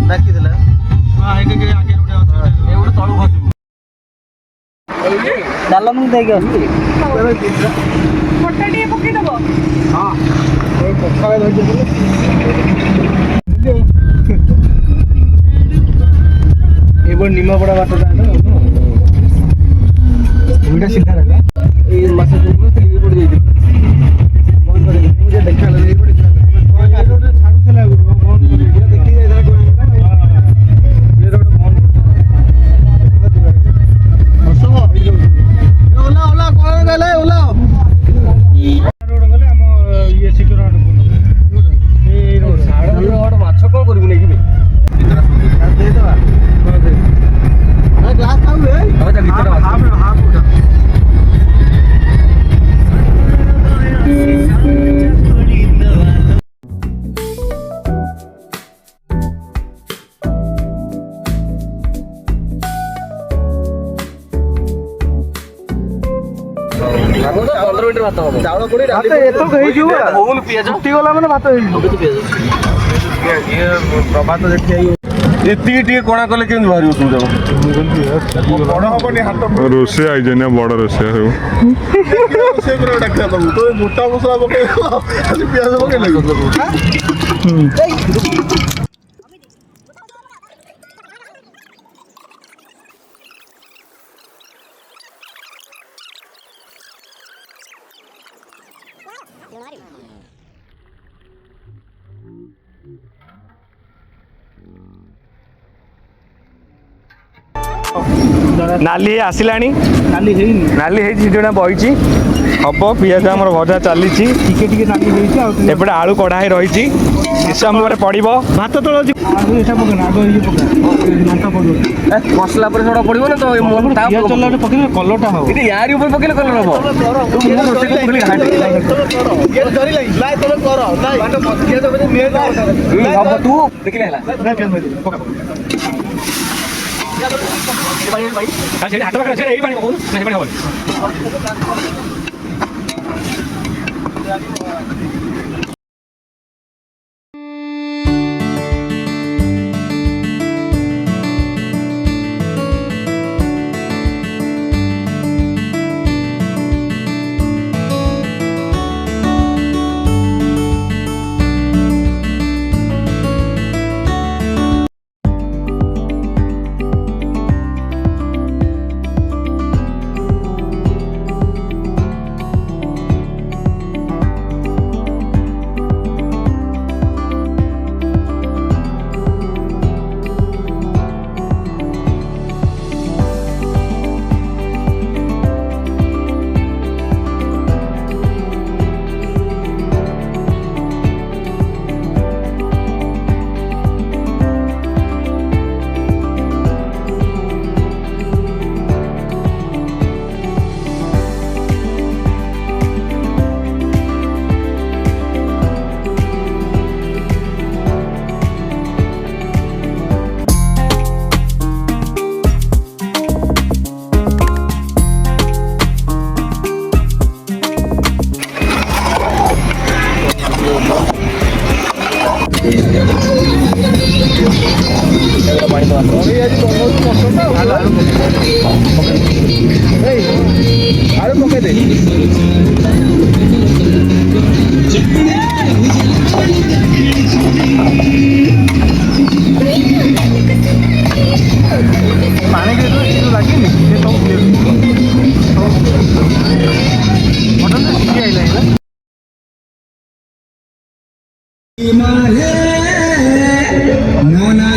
डाकिदेला हां एक के आगे उडे ए उडे तळु खसु डाल मु देके आसु फोटो टी पके दबो हां ए पक्का धर दे ए बड़ निमापड़ा बात जानो उल्टा सीधा रखा ए मासे जो मस्त ये पड़ जाई कौन करे मुझे देखा ले पड़ जाता ये रोड छाड़ू चला कौन करे देखी जाए इधर कोई ये रोड कौन हसो ओला ओला कौन गले ओला रोड गले हम ये सिक्योर रोड ए रोड छाड़ रोड माछ कोन करबु नै कि दे दवा ग्लास खाऊ रे अब जा भीतर हाफ उठा चावल पड़ी डाली एतो कहि जो होल पियाज फुटी गला माने भात हेई अब तो पियाज ये प्रभात देखि आई एति टी कोणा कले केन भारी तुम जाओ बड़ हबनी हाथ रोसे आई जने बड़ रोसे हो से करे डाक्टर तो मोटा मसला पके खाली पियाज पके लगे नाली आसिलानी नाली हेई नाली हेई जणा बहिची हब पियाज हमर भजा चली टिके नाली हेई आ एपटे आलू कढ़ाई रही किस समय पड़ो भात तळ आगो एटा पके आगो ये पका लंका पड़ो मसला पर थोड़ा पड़िबो ना तो ये चला पके कलरटा हो इते यार ऊपर पकेले कलर हबो तू मो रोसे पकेले घाटी ये धरी लाई लाई तले कर लाई बाटा मस्किया तो मे हबो तू देखिले हला ना पेन में पका भाई भाई हां छेड़ी हाथ पकड़ छेड़ी एई पानी कोन नहीं पानी होल Nona